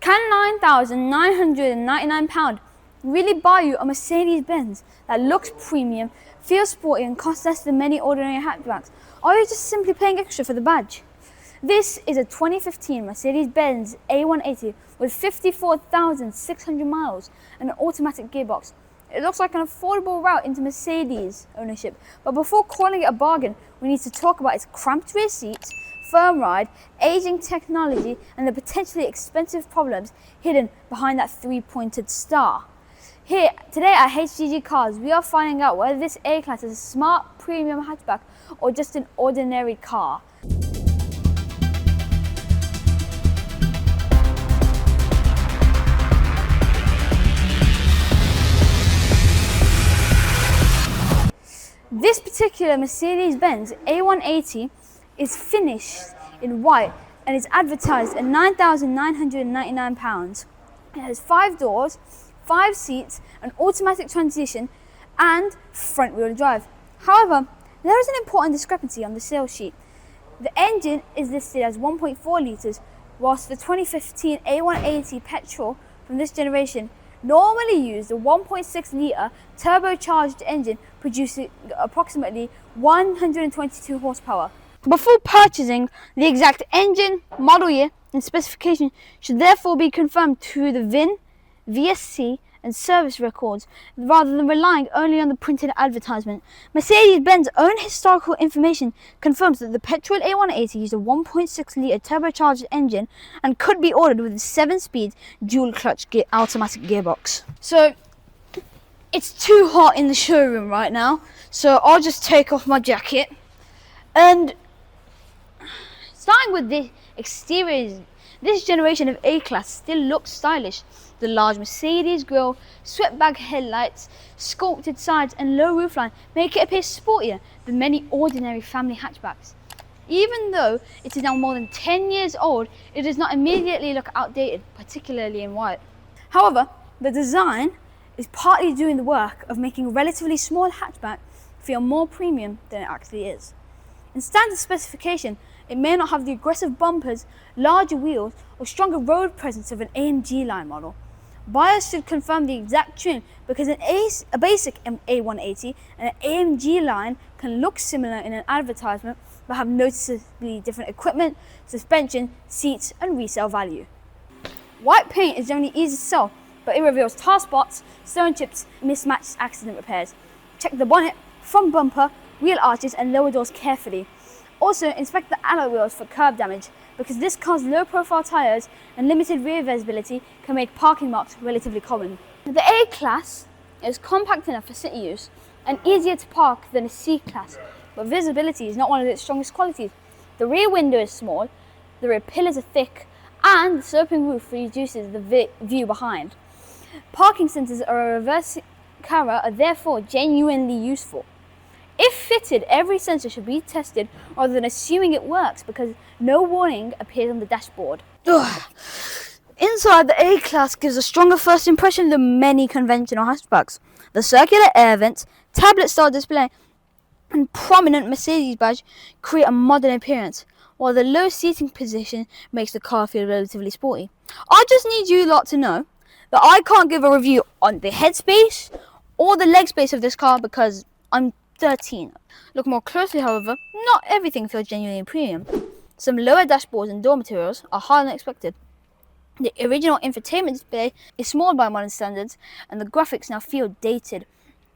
Can £9,999 really buy you a Mercedes-Benz that looks premium, feels sporty and costs less than many ordinary hatchbacks? Or are you just simply paying extra for the badge? This is a 2015 Mercedes-Benz A180 with 54,600 miles and an automatic gearbox. It looks like an affordable route into Mercedes ownership, but before calling it a bargain, we need to talk about its cramped rear seats, firm ride, aging technology, and the potentially expensive problems hidden behind that three-pointed star. Here, today at HDG Cars, we are finding out whether this A-Class is a smart premium hatchback or just an ordinary car. This particular Mercedes-Benz A180 is finished in white and is advertised at £9,999. It has 5 doors, 5 seats, an automatic transmission and front wheel drive. However, there is an important discrepancy on the sales sheet. The engine is listed as 1.4 litres, whilst the 2015 A180 petrol from this generation normally used a 1.6 litre turbocharged engine producing approximately 122 horsepower. Before purchasing, the exact engine, model year and specification should therefore be confirmed through the VIN, VSC and service records rather than relying only on the printed advertisement. Mercedes-Benz own historical information confirms that the petrol A180 used a 1.6 litre turbocharged engine and could be ordered with a 7-speed dual clutch automatic gearbox. So it's too hot in the showroom right now, so I'll just take off my jacket. And starting with the exterior, this generation of A-Class still looks stylish. The large Mercedes grille, swept-back headlights, sculpted sides and low roofline make it appear sportier than many ordinary family hatchbacks. Even though it is now more than 10 years old, it does not immediately look outdated, particularly in white. However, the design is partly doing the work of making a relatively small hatchback feel more premium than it actually is. In standard specification, it may not have the aggressive bumpers, larger wheels, or stronger road presence of an AMG line model. Buyers should confirm the exact trim because a basic A180 and an AMG line can look similar in an advertisement but have noticeably different equipment, suspension, seats and resale value. White paint is generally easy to sell, but it reveals tar spots, stone chips, and mismatched accident repairs. Check the bonnet, front bumper, wheel arches and lower doors carefully. Also, inspect the alloy wheels for curb damage, because this car's low-profile tyres and limited rear visibility can make parking marks relatively common. The A-Class is compact enough for city use and easier to park than a C-Class, but visibility is not one of its strongest qualities. The rear window is small, the rear pillars are thick, and the sloping roof reduces the view behind. Parking sensors or a reverse camera are therefore genuinely useful. If fitted, every sensor should be tested rather than assuming it works because no warning appears on the dashboard. Ugh. Inside, the A-Class gives a stronger first impression than many conventional hatchbacks. The circular air vents, tablet-style display, and prominent Mercedes badge create a modern appearance, while the low seating position makes the car feel relatively sporty. I just need you lot to know that I can't give a review on the headspace or the leg space of this car because I'm 13. Look more closely, however, not everything feels genuinely premium. Some lower dashboards and door materials are higher than expected. The original infotainment display is small by modern standards and the graphics now feel dated.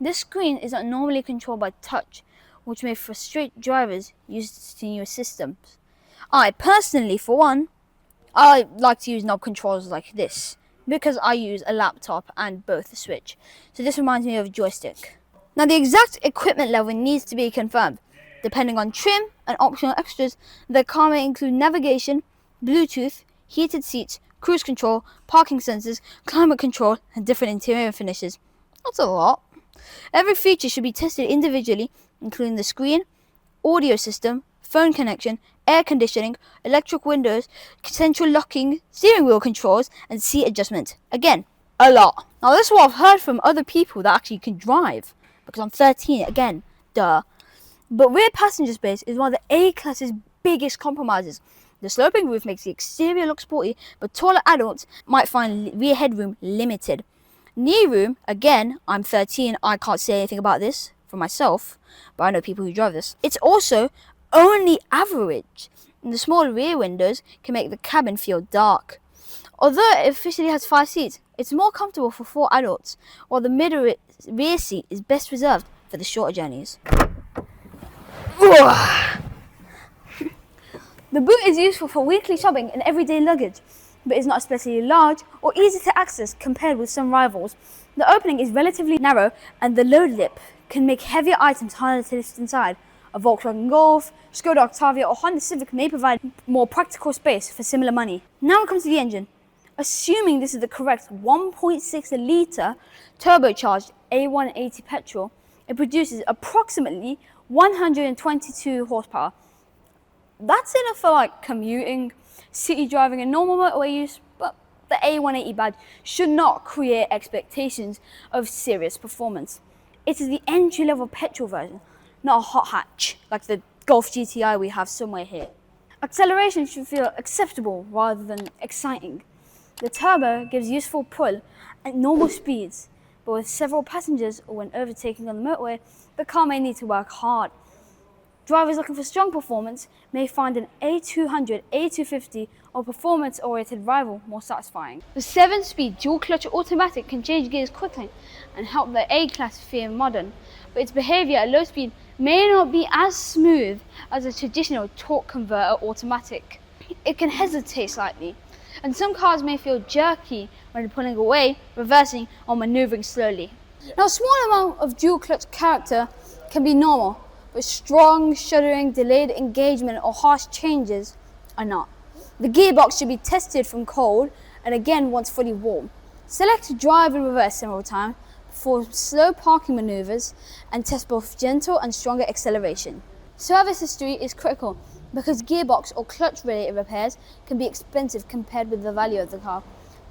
This screen is not normally controlled by touch, which may frustrate drivers used to newer systems. I personally, for one, I like to use knob controls like this because I use a laptop and both the switch. So this reminds me of a joystick. Now the exact equipment level needs to be confirmed. Depending on trim and optional extras, the car may include navigation, Bluetooth, heated seats, cruise control, parking sensors, climate control, and different interior finishes. That's a lot. Every feature should be tested individually, including the screen, audio system, phone connection, air conditioning, electric windows, central locking, steering wheel controls, and seat adjustment. Again, a lot. Now this is what I've heard from other people that actually can drive. Because I'm 13, again, duh. But rear passenger space is one of the A-Class's biggest compromises. The sloping roof makes the exterior look sporty, but taller adults might find rear headroom limited. Knee room, again, I'm 13, I can't say anything about this for myself, but I know people who drive this. It's also only average, and the small rear windows can make the cabin feel dark. Although it officially has 5 seats, it's more comfortable for 4 adults, while the middle rear seat is best reserved for the shorter journeys. The boot is useful for weekly shopping and everyday luggage, but is not especially large or easy to access compared with some rivals. The opening is relatively narrow, and the load lip can make heavier items harder to lift inside. A Volkswagen Golf, Skoda Octavia or Honda Civic may provide more practical space for similar money. Now it comes to the engine. Assuming this is the correct 1.6 litre turbocharged A180 petrol, it produces approximately 122 horsepower. That's enough for like commuting, city driving and normal motorway use, but the A180 badge should not create expectations of serious performance. It is the entry-level petrol version, not a hot hatch like the Golf GTI we have somewhere here. Acceleration should feel acceptable rather than exciting. The turbo gives useful pull at normal speeds, but with several passengers or when overtaking on the motorway, the car may need to work hard. Drivers looking for strong performance may find an A200, A250 or performance-oriented rival more satisfying. The 7-speed dual-clutch automatic can change gears quickly and help the A-Class feel modern, but its behaviour at low speed may not be as smooth as a traditional torque converter automatic. It can hesitate slightly, and some cars may feel jerky when pulling away, reversing or manoeuvring slowly. Now, a small amount of dual-clutch character can be normal, but strong shuddering, delayed engagement or harsh changes are not. The gearbox should be tested from cold and again once fully warm. Select drive and reverse several times for slow parking maneuvers and test both gentle and stronger acceleration. Service history is critical because gearbox or clutch related repairs can be expensive compared with the value of the car.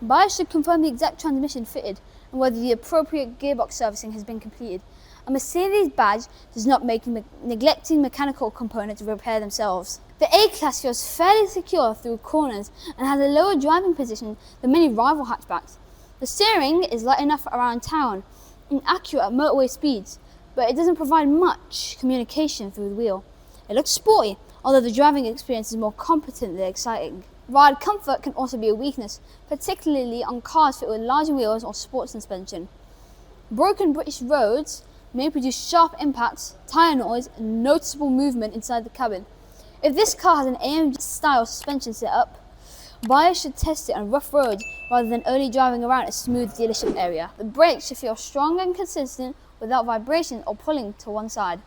Buyers should confirm the exact transmission fitted and whether the appropriate gearbox servicing has been completed. A Mercedes badge does not make neglecting mechanical components repair themselves. The A-Class feels fairly secure through corners and has a lower driving position than many rival hatchbacks. The steering is light enough around town and accurate at motorway speeds, but it doesn't provide much communication through the wheel. It looks sporty, although the driving experience is more competent than exciting. Ride comfort can also be a weakness, particularly on cars fit with larger wheels or sports suspension. Broken British roads may produce sharp impacts, tyre noise, and noticeable movement inside the cabin. If this car has an AMG-style suspension setup, buyers should test it on rough roads rather than only driving around a smooth dealership area. The brakes should feel strong and consistent without vibration or pulling to one side.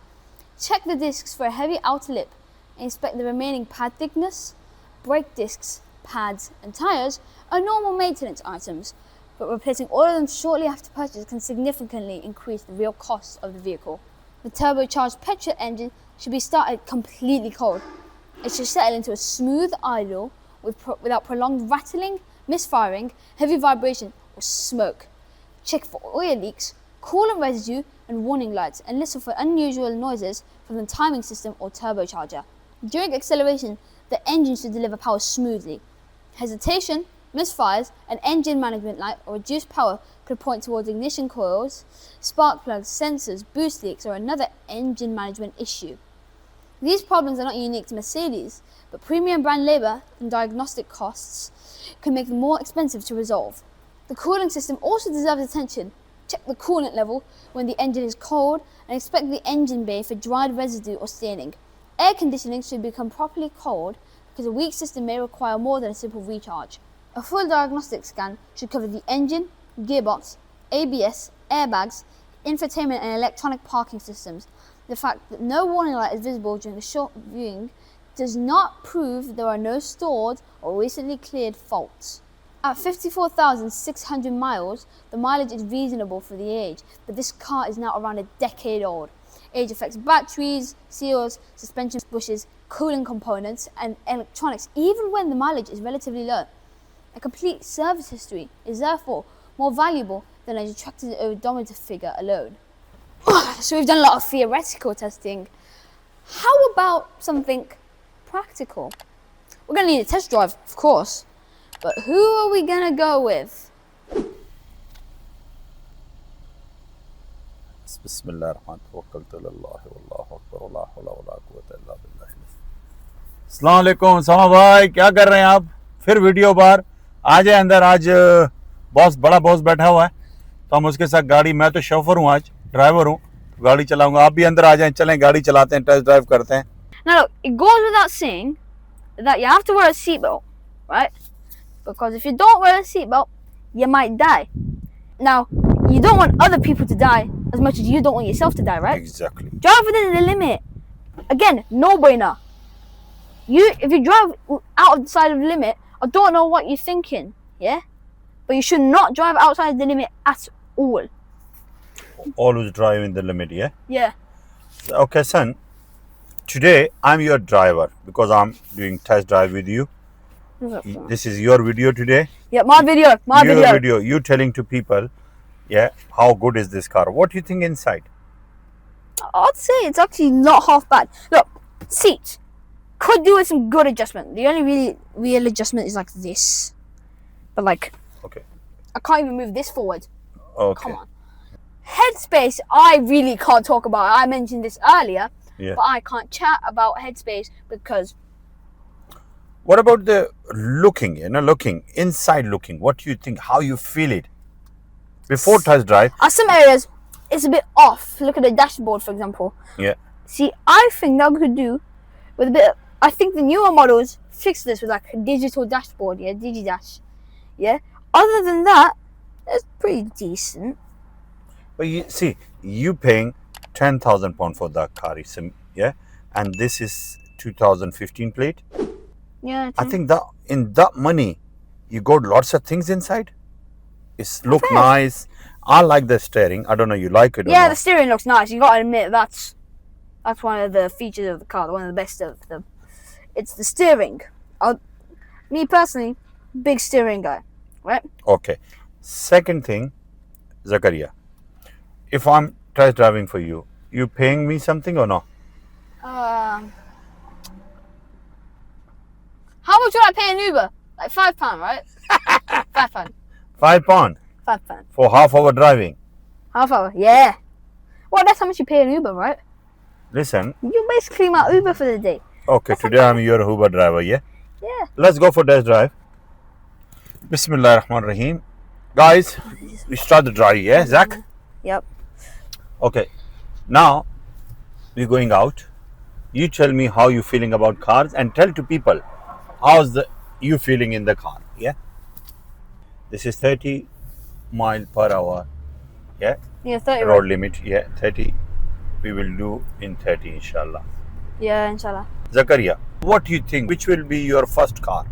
Check the discs for a heavy outer lip and inspect the remaining pad thickness. Brake discs, pads, and tyres are normal maintenance items, but replacing all of them shortly after purchase can significantly increase the real cost of the vehicle. The turbocharged petrol engine should be started completely cold. It should settle into a smooth idle without prolonged rattling, misfiring, heavy vibration, or smoke. Check for oil leaks, coolant residue, and warning lights, and listen for unusual noises from the timing system or turbocharger. During acceleration, the engine should deliver power smoothly. Hesitation, misfires, and engine management light or reduced power could point towards ignition coils, spark plugs, sensors, boost leaks, or another engine management issue. These problems are not unique to Mercedes, but premium brand labour and diagnostic costs can make them more expensive to resolve. The cooling system also deserves attention. Check the coolant level when the engine is cold and inspect the engine bay for dried residue or staining. Air conditioning should become properly cold because a weak system may require more than a simple recharge. A full diagnostic scan should cover the engine, gearbox, ABS, airbags, infotainment and electronic parking systems. The fact that no warning light is visible during a short viewing does not prove that there are no stored or recently cleared faults. At 54,600 miles, the mileage is reasonable for the age, but this car is now around a decade old. Age affects batteries, seals, suspension bushes, cooling components, and electronics, even when the mileage is relatively low. A complete service history is therefore more valuable than a detracted odometer figure alone. So we've done a lot of theoretical testing. How about something practical? We're gonna need a test drive, of course. But who are we gonna go with? अस्सलाम वालेकुम समा भाई, क्या कर रहे हैं आप? फिर वीडियो बार आ जाए अंदर। आज बड़ा बॉस बैठा हुआ है तो हम उसके साथ गाड़ी, मैं तो शोफर हूँ, आज ड्राइवर हूँ, गाड़ी चलाऊंगा। आप भी अंदर आ जाएं, चलें गाड़ी चलाते हैं, टेस्ट ड्राइव करते हैं। Now look, it goes without saying that you have to wear a seatbelt, right? Because if you don't wear a seatbelt, you might die. Now, you don't want other people to die as much as you don't want yourself to die, right? Exactly. Drive within the limit. Again, no-brainer. If you drive out of the side of the limit, I don't know what you're thinking, yeah? But you should not drive outside the limit at all. Always drive in the limit, yeah? Yeah. Okay, son. Today, I'm your driver because I'm doing test drive with you. This is your video today. Yeah, my video. Your video. You telling to people, yeah, how good is this car? What do you think inside? I'd say it's actually not half bad. Look, seats. Could do with some good adjustment. The only real adjustment is like this. But like, okay, I can't even move this forward. Okay. Come on. Headspace, I really can't talk about. I mentioned this earlier, yeah, but I can't chat about headspace because... What about the looking, looking, inside looking? What do you think? How you feel it? Before test drive? At some areas, it's a bit off. Look at the dashboard, for example. Yeah. See, I think that we could do with a bit... I think the newer models fix this with like a digital dashboard, yeah, DigiDash. Yeah. Other than that, it's pretty decent. But you see, you paying £10,000 for that car, yeah, and this is 2015 plate. Yeah. I think that in that money, you got lots of things inside. It's look nice. I like the steering. I don't know you like it or yeah, not. the steering looks nice. You gotta admit that's one of the features of the car, one of the best of them. It's the steering. Me personally, big steering guy, right? Okay. Second thing, Zakaria, if I'm test driving for you, you paying me something or no? How much would I pay an Uber? Like £5, right? £5. £5 £5. for half hour driving. Half hour, yeah. Well, that's how much you pay an Uber, right? Listen. You basically my Uber for the day. Okay, that's today I'm your Uber driver, yeah? Yeah. Let's go for test drive. Bismillah Rahman Rahim. Guys, we start the drive, yeah, Zach? Yep. Okay, now we're going out. You tell me how you feeling about cars and tell to people how's you feeling in the car, yeah? This is 30 mile per hour, yeah? Yeah, 30. Road limit, yeah, 30. We will do in 30, inshallah. Yeah, inshallah. Zakaria, what do you think? Which will be your first car?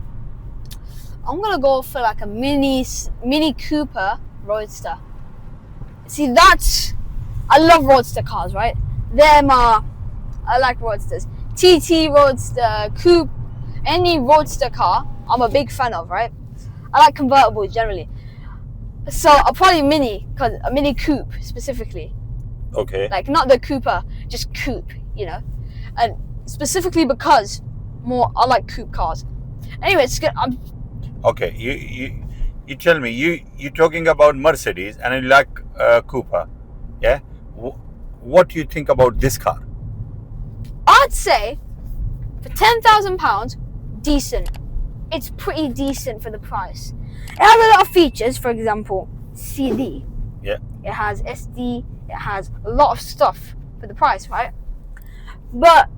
I'm gonna go for like a Mini Cooper Roadster. See, I love Roadster cars, right? I like Roadsters. TT Roadster, Coupe, any Roadster car, I'm a big fan of, right? I like convertibles generally. So I'll probably a Mini Coupe specifically. Okay. Like not the Cooper, just Coupe, and specifically because I like coupe cars. Anyway, it's good. Okay, you tell me, you talking about Mercedes and you like Cooper, yeah? What do you think about this car? I'd say for £10,000, decent. It's pretty decent for the price. It has a lot of features, for example, CD. Yeah. It has SD. It has a lot of stuff for the price, right? But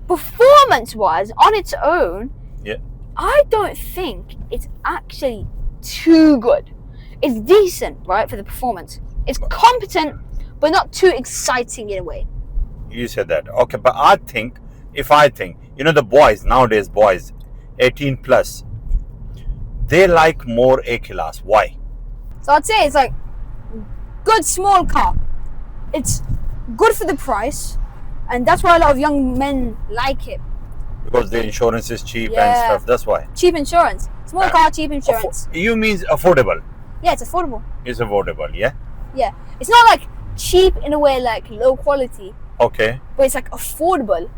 performance-wise, on its own, yeah, I don't think it's actually too good. It's decent, right, for the performance. It's competent, but not too exciting in a way. You said that. Okay, but I think, the boys, nowadays boys, 18 plus, they like more A-class. Why? So I'd say it's like good small car. It's good for the price, and that's why a lot of young men like it. Because the insurance is cheap and stuff, that's why. Cheap insurance. Small car, cheap insurance. You means affordable? Yeah, it's affordable. It's affordable, yeah? Yeah. It's not like cheap in a way like low quality. Okay. But it's like affordable.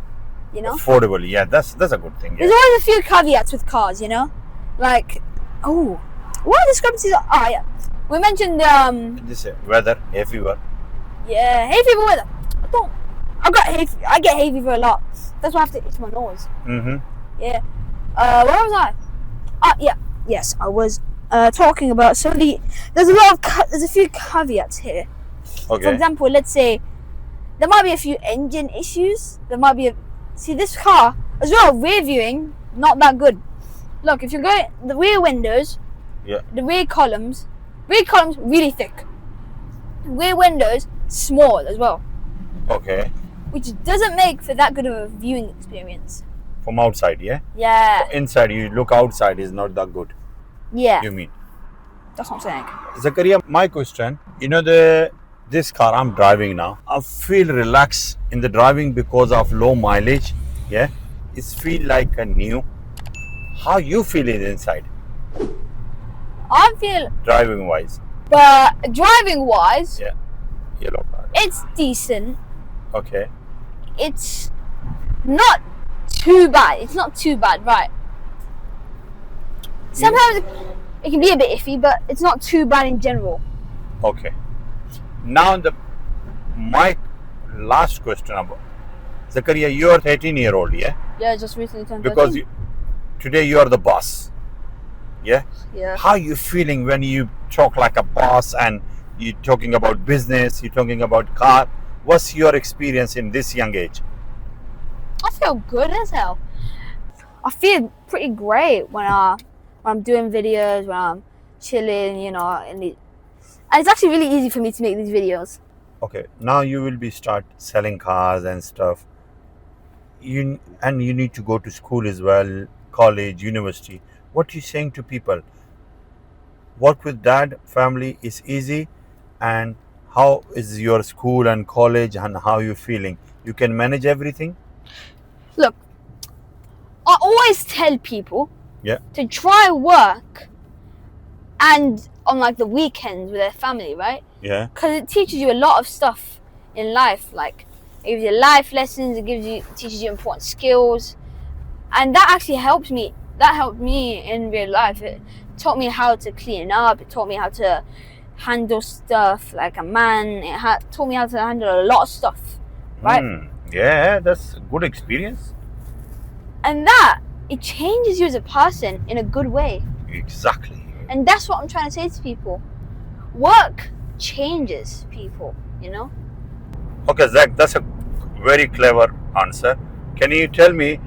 you know. Affordable, yeah, that's a good thing. There's Yeah. always a few caveats with cars, you know, like what discrepancies are? Ah, yeah, we mentioned This weather, hay fever. yeah, hay fever weather. I get hay fever a lot. That's why I have to itch my nose. Mm-hmm. Yeah. Where was I? Yes, I was talking about there's a few caveats here. Okay. For example, let's say there might be a few engine issues. There might be this car as well. Rear viewing not that good. Look, if you're going the rear windows, Yeah. the rear columns really thick. Rear windows small as well, Okay. which doesn't make for that good of a viewing experience. From outside, yeah. Yeah, Inside, you look outside is not that good. yeah, You mean? that's what I'm saying. Zakaria, my question. This car I'm driving now, I feel relaxed in the driving because of low mileage. Yeah. It feel like a new. How you feel it inside, I feel, driving wise? but driving wise, Yeah. Yellow car. it's decent. Okay. It's not too bad. It's not too bad, right? Sometimes it can be a bit iffy, but it's not too bad in general. Okay. Now my last question about Zakaria, you are 18-year-old, yeah? Yeah, just recently turned Because 13. today you are the boss. Yeah? Yeah. How you feeling when you talk like a boss and you talking about business, you talking about car? What's your experience in this young age? I feel good as hell. I feel pretty great when I'm doing videos, when I'm chilling, you know, and it's actually really easy for me to make these videos. Okay, now you will be start selling cars and stuff. You need to go to school as well, college, university. What you saying to people? Work with dad, family is easy, and how is your school and college and how you feeling? You can manage everything? Look, I always tell people Yeah. to try work and on like the weekends with their family, right? Yeah. Because it teaches you a lot of stuff in life. Like it gives you life lessons, teaches you important skills, and that actually helps me. That helped me in real life. It taught me how to clean up. It taught me how to handle stuff like a man. Taught me how to handle a lot of stuff, right? Yeah, that's a good experience. And that it changes you as a person in a good way. Exactly. And that's what I'm trying to say to people. Work changes people, you know? Okay, Zach, that's a very clever answer. Can you tell me,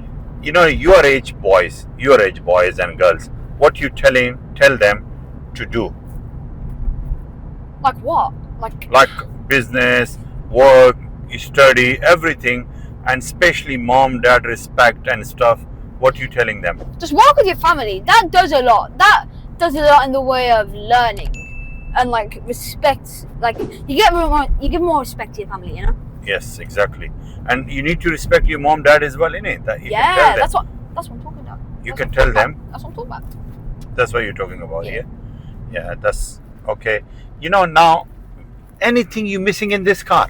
your age boys and girls, what you tell them to do? Like what? Like business, work, study, everything, and especially mom, dad, respect and stuff. What you telling them? Just work with your family. That does a lot. That does a lot in the way of learning and like respect. Like you give more respect to your family, you know? Yes, exactly. And you need to respect your mom, dad as well, innit? That you can Yeah, tell them. that's what I'm talking about. You can tell them. That's what I'm talking about. That's what you're talking about, Yeah. Yeah, that's okay. Now, anything you missing in this car?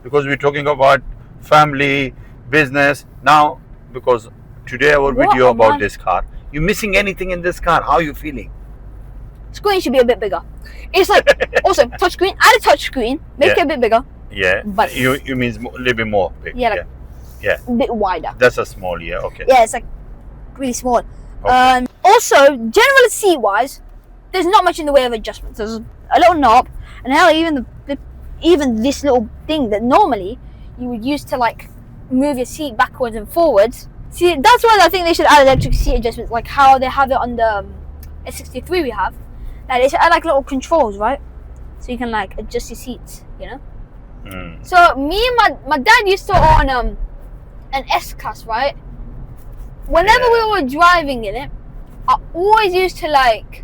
Because we're talking about family, business. Now, because today our video about this car, you missing anything in this car? How you feeling? Screen should be a bit bigger. It's like also touchscreen. Add a touchscreen. Make it a bit bigger. Yeah. But you means a little bit more big. Yeah, yeah. A bit wider. That's a small. Yeah. Okay. Yeah, it's like really small. Okay. Also, general seat wise, there's not much in the way of adjustments. There's a little knob, and hell, even this little thing that normally you would use to like move your seat backwards and forwards. See, that's why I think they should add electric seat adjustments, like how they have it on the S63 we have. Like they should add like little controls, right? So you can like adjust your seats, you know. So me and my dad used to own an S-Class, right? Whenever we were driving in it, I always used to like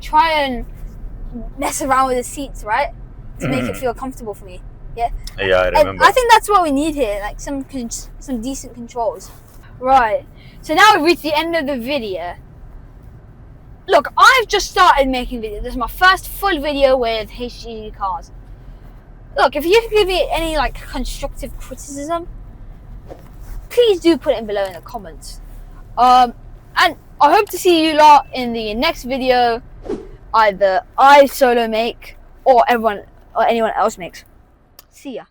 try and mess around with the seats, right? To make it feel comfortable for me. Yeah. Yeah, I remember. And I think that's what we need here, like some decent controls. Right. So now we've reached the end of the video. Look, I've just started making videos. This is my first full video with HDG Cars. Look, if you can give me any like constructive criticism, please do put it below in the comments. And I hope to see you lot in the next video, either I solo make or anyone else makes. See ya.